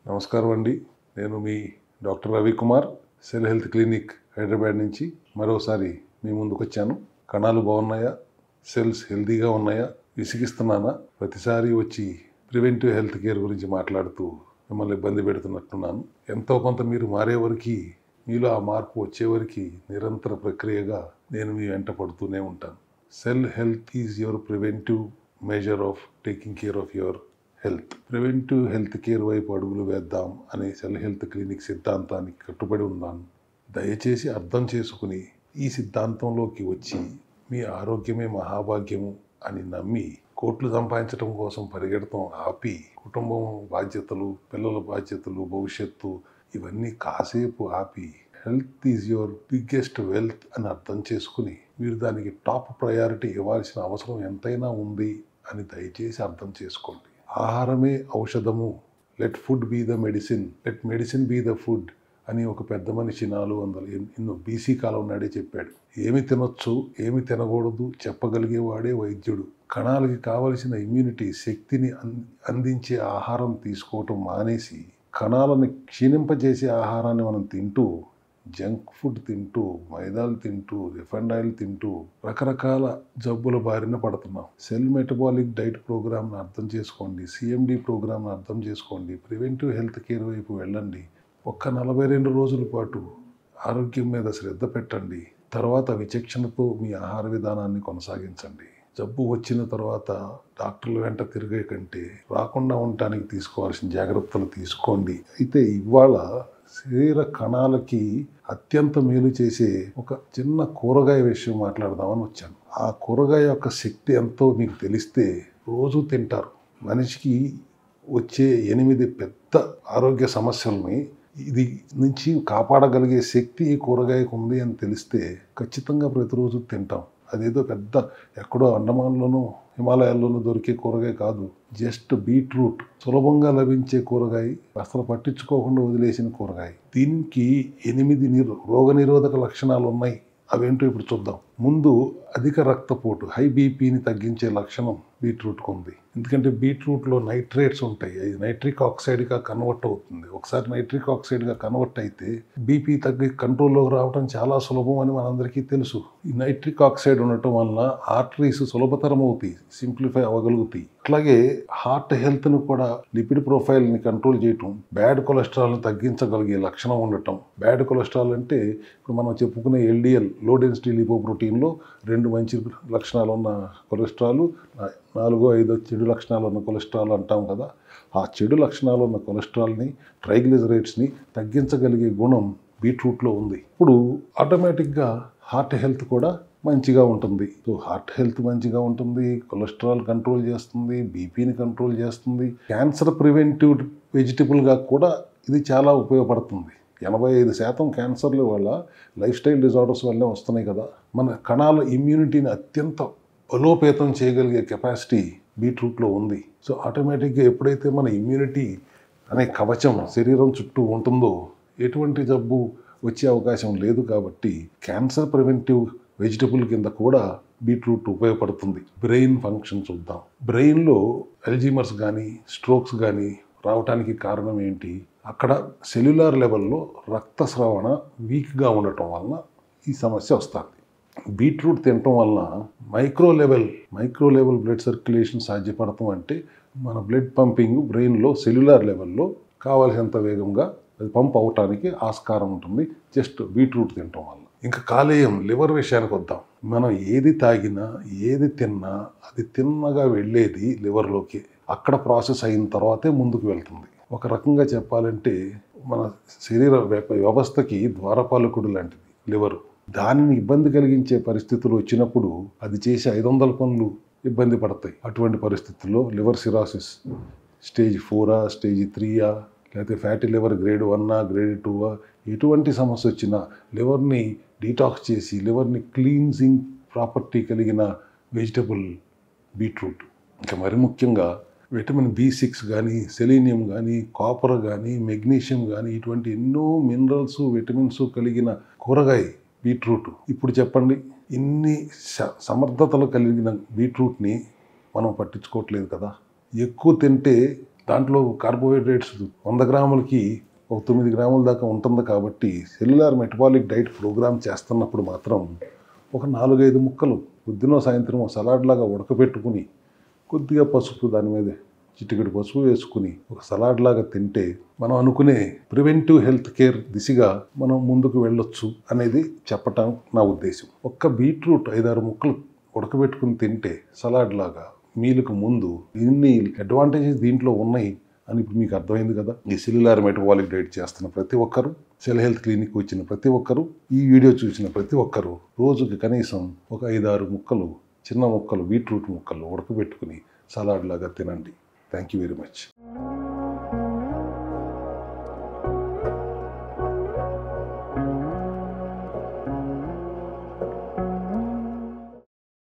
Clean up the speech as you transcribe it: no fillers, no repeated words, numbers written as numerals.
నమస్కారం అండి. నేను మీ doctor Ravikumar, cell health clinic Hyderabad నుంచి మరోసారి మీ ముందుకు వచ్చాను. కణాలు బాగున్నాయా? సెల్స్ హెల్తీగా ఉన్నాయా? విసిగిస్తున్నానా? ప్రతిసారి వచ్చి ప్రివెంటివ్ హెల్త్ కేర్ గురించి మాట్లాడుతూ మిమ్మల్ని ఇబ్బంది పెడుతున్నట్టున్నాను. ఎంతో కొంత మీరు మారేవరకు, మీలో ఆ మార్పు వచ్చేవరకు నిరంతర ప్రక్రియగా నేను మీ వెంట పడుతూనే ఉంటాను. Cell health is your preventive measure of taking care of your health. Preventive health care వైపు అడుగులు వేద్దాం అనే సెల్ హెల్త్ క్లినిక్ సిద్ధాంతానికి కట్టుబడి ఉన్నాను. దయచేసి అర్థం చేసుకుని ఈ సిద్ధాంతంలోకి వచ్చి మీ ఆరోగ్యమే మహాభాగ్యము అని నమ్మి కోట్లు సంపాదించడం కోసం పరిగెడతాం ఆపి, కుటుంబం బాధ్యతలు, పిల్లల బాధ్యతలు, భవిష్యత్తు ఇవన్నీ కాసేపు ఆపి health is your biggest wealth అని అర్థం చేసుకుని మీరు దానికి టాప్ ప్రయారిటీ ఇవ్వాల్సిన అవసరం ఎంతైనా ఉంది అని దయచేసి అర్థం చేసుకోండి. ఆహారమే ఔషధము, let food be the medicine, let medicine be the food అని ఒక పెద్ద మనిషి 400 బీసీ కాలం నాడే చెప్పాడు. ఏమి తినొచ్చు, ఏమి తినకూడదు చెప్పగలిగేవాడే వైద్యుడు. కణాలకి కావలసిన ఇమ్యూనిటీ శక్తిని అందించే ఆహారం తీసుకోవటం మానేసి కణాలను క్షీణింపజేసే ఆహారాన్ని మనం తింటూ, జంక్ ఫుడ్ తింటూ, మైదాలు తింటూ, రిఫైండ్ ఆయిల్ తింటూ రకరకాల జబ్బుల బారిన పడుతున్నాం. సెల్ మెటబాలిక్ డైట్ ప్రోగ్రామ్ని అర్థం చేసుకోండి, సిఎండి ప్రోగ్రామ్ని అర్థం చేసుకోండి, ప్రివెంటివ్ హెల్త్ కేర్ వైపు వెళ్ళండి. ఒక్క 42 రోజుల పాటు ఆరోగ్యం మీద శ్రద్ధ పెట్టండి. తర్వాత విచక్షణతో మీ ఆహార విధానాన్ని కొనసాగించండి. జబ్బు వచ్చిన తర్వాత డాక్టర్ల వెంట తిరిగే కంటే రాకుండా ఉండటానికి తీసుకోవాల్సిన జాగ్రత్తలు తీసుకోండి. అయితే ఇవాళ శరీర కణాలకి అత్యంత మేలు చేసే ఒక చిన్న కూరగాయ విషయం మాట్లాడదామని వచ్చాను. ఆ కూరగాయ యొక్క శక్తి ఎంతో మీకు తెలిస్తే రోజు తింటారు. మనిషికి వచ్చే 8 పెద్ద ఆరోగ్య సమస్యల్ని ఇది నుంచి కాపాడగలిగే శక్తి ఈ కూరగాయకు ఉంది అని తెలిస్తే ఖచ్చితంగా ప్రతిరోజు తింటాం. అదేదో పెద్ద ఎక్కడో అండమాన్లోనూ హిమాలయాల్లోనూ దొరికే కూరగాయ కాదు. జస్ట్ బీట్రూట్ సులభంగా లభించే కూరగాయ, అసలు పట్టించుకోకుండా వదిలేసిన కూరగాయ. దీనికి 8 రోగనిరోధక లక్షణాలు ఉన్నాయి. అవేంటో ఇప్పుడు చూద్దాం. ముందు అధిక రక్తపోటు, హై బీపీని తగ్గించే లక్షణం బీట్రూట్కు ఉంది. ఎందుకంటే బీట్రూట్లో నైట్రేట్స్ ఉంటాయి. అది నైట్రిక్ ఆక్సైడ్గా కన్వర్ట్ అవుతుంది. ఒకసారి నైట్రిక్ ఆక్సైడ్గా కన్వర్ట్ అయితే బీపీ తగ్గి కంట్రోల్లోకి రావడం చాలా సులభం అని మనందరికీ తెలుసు. ఈ నైట్రిక్ ఆక్సైడ్ ఉండటం వలన ఆర్టరీస్ సులభతరం అవుతాయి, సింప్లిఫై అవ్వగలుగుతాయి. అట్లాగే హార్ట్ హెల్త్ను కూడా, లిపిడ్ ప్రొఫైల్ని కంట్రోల్ చేయటం, బ్యాడ్ కొలెస్ట్రాల్ని తగ్గించగలిగే లక్షణం ఉండటం. బ్యాడ్ కొలెస్ట్రాల్ అంటే ఇప్పుడు మనం చెప్పుకునే ఎల్డిఎల్, లో డెన్సిటీ లిపోప్రోటీన్లో 2 మంచి లక్షణాలు ఉన్న కొలెస్ట్రాల్, 4-5 చెడు లక్షణాలు ఉన్న కొలెస్ట్రాల్ అంటాం కదా. ఆ చెడు లక్షణాలు ఉన్న కొలెస్ట్రాల్ని, ట్రైగ్లిజరైడ్స్ని తగ్గించగలిగే గుణం బీట్రూట్లో ఉంది. ఇప్పుడు ఆటోమేటిక్గా హార్ట్ హెల్త్ కూడా మంచిగా ఉంటుంది. సో హార్ట్ హెల్త్ మంచిగా ఉంటుంది, కొలెస్ట్రాల్ కంట్రోల్ చేస్తుంది, బీపీని కంట్రోల్ చేస్తుంది. క్యాన్సర్ ప్రివెంటివ్ వెజిటబుల్గా కూడా ఇది చాలా ఉపయోగపడుతుంది. 85% క్యాన్సర్ల వల్ల లైఫ్ స్టైల్ డిజార్డర్స్ వల్లే వస్తున్నాయి కదా. మన కణాల ఇమ్యూనిటీని అత్యంత బలోపేతం చేయగలిగే కెపాసిటీ బీట్రూట్లో ఉంది. సో ఆటోమేటిక్గా ఎప్పుడైతే మన ఇమ్యూనిటీ అనే కవచం శరీరం చుట్టూ ఉంటుందో ఎటువంటి జబ్బు వచ్చే అవకాశం లేదు. కాబట్టి క్యాన్సర్ ప్రివెంటివ్ వెజిటబుల్ కింద కూడా బీట్రూట్ ఉపయోగపడుతుంది. బ్రెయిన్ ఫంక్షన్ చూద్దాం. బ్రెయిన్లో అల్జీమర్స్ కానీ, స్ట్రోక్స్ కానీ రావడానికి కారణం ఏంటి? అక్కడ సెల్యులార్ లెవెల్లో రక్తస్రవణ వీక్గా ఉండటం వలన ఈ సమస్య వస్తుంది. బీట్రూట్ తినటం వలన మైక్రో లెవెల్ బ్లడ్ సర్క్యులేషన్ సాధ్యపడటం అంటే మన బ్లడ్ పంపింగ్ బ్రెయిన్లో సెల్యులార్ లెవెల్లో కావాల్సినంత వేగంగా అది పంప్ అవటానికి ఆస్కారం ఉంటుంది జస్ట్ బీట్రూట్ తినటం వల్ల. ఇంకా కాలేయం, లివర్ విషయానికి వద్దాం. మనం ఏది తాగినా, ఏది తిన్నా అది తిన్నగా వెళ్ళేది లివర్లోకి. అక్కడ ప్రాసెస్ అయిన తర్వాతే ముందుకు వెళ్తుంది. ఒక రకంగా చెప్పాలంటే మన శరీర వ్యవస్థకి ద్వారపాలకుడు లాంటిది లివరు. దానిని ఇబ్బంది కలిగించే పరిస్థితులు వచ్చినప్పుడు అది చేసే 500 పనులు ఇబ్బంది పడతాయి. అటువంటి పరిస్థితుల్లో లివర్ సిరాసిస్ స్టేజ్ 4, స్టేజ్ 3, లేకపోతే ఫ్యాటీ లివర్ గ్రేడ్ 1, గ్రేడ్ 2, ఎటువంటి సమస్య వచ్చినా లివర్ని డీటాక్స్ చేసి లివర్ని క్లీన్జింగ్ ప్రాపర్టీ కలిగిన వెజిటబుల్ బీట్రూట్. ఇంకా మరి ముఖ్యంగా విటమిన్ B6 కానీ, సెలీనియం కానీ, కాపర్ కానీ, మెగ్నీషియం కానీ ఇటువంటి ఎన్నో మినరల్స్, విటమిన్స్ కలిగిన కూరగాయ బీట్రూట్. ఇప్పుడు చెప్పండి, ఇన్ని సమర్థతలు కలిగిన బీట్రూట్ని మనం పట్టించుకోవట్లేదు కదా. ఎక్కువ తింటే దాంట్లో కార్బోహైడ్రేట్స్ 100 గ్రాములకి ఒక 9 గ్రాముల దాకా ఉంటుంది కాబట్టి సెల్యులార్ మెటబాలిక్ డైట్ ప్రోగ్రామ్ చేస్తున్నప్పుడు మాత్రం ఒక 4-5 ముక్కలు పొద్దున సాయంత్రం సలాడ్ లాగా ఉడకబెట్టుకుని కొద్దిగా పసుపు దాని మీద చిటికెడు పసుపు వేసుకుని ఒక సలాడ్ లాగా తింటే మనం అనుకునే ప్రివెంటివ్ హెల్త్ కేర్ దిశగా మనం ముందుకు వెళ్ళొచ్చు అనేది చెప్పటం నా ఉద్దేశం. ఒక్క బీట్రూట్ 5-6 ముక్కలు ఉడకబెట్టుకుని తింటే సలాడ్ లాగా మీల్కు ముందు ఇన్ని అడ్వాంటేజెస్ దీంట్లో ఉన్నాయి అని ఇప్పుడు మీకు అర్థమైంది కదా. ఈ సెల్యులార్ మెటబాలిక్ డైట్ చేస్తున్న ప్రతి ఒక్కరు, సెల్ హెల్త్ క్లినిక్ వచ్చిన ప్రతి ఒక్కరు, ఈ వీడియో చూసిన ప్రతి ఒక్కరు రోజుకి కనీసం ఒక 5-6 ముక్కలు, చిన్న ముక్కలు, బీట్రూట్ ముక్కలు ఉడకబెట్టుకుని సలాడ్ లాగా తినండి. Thank you very much.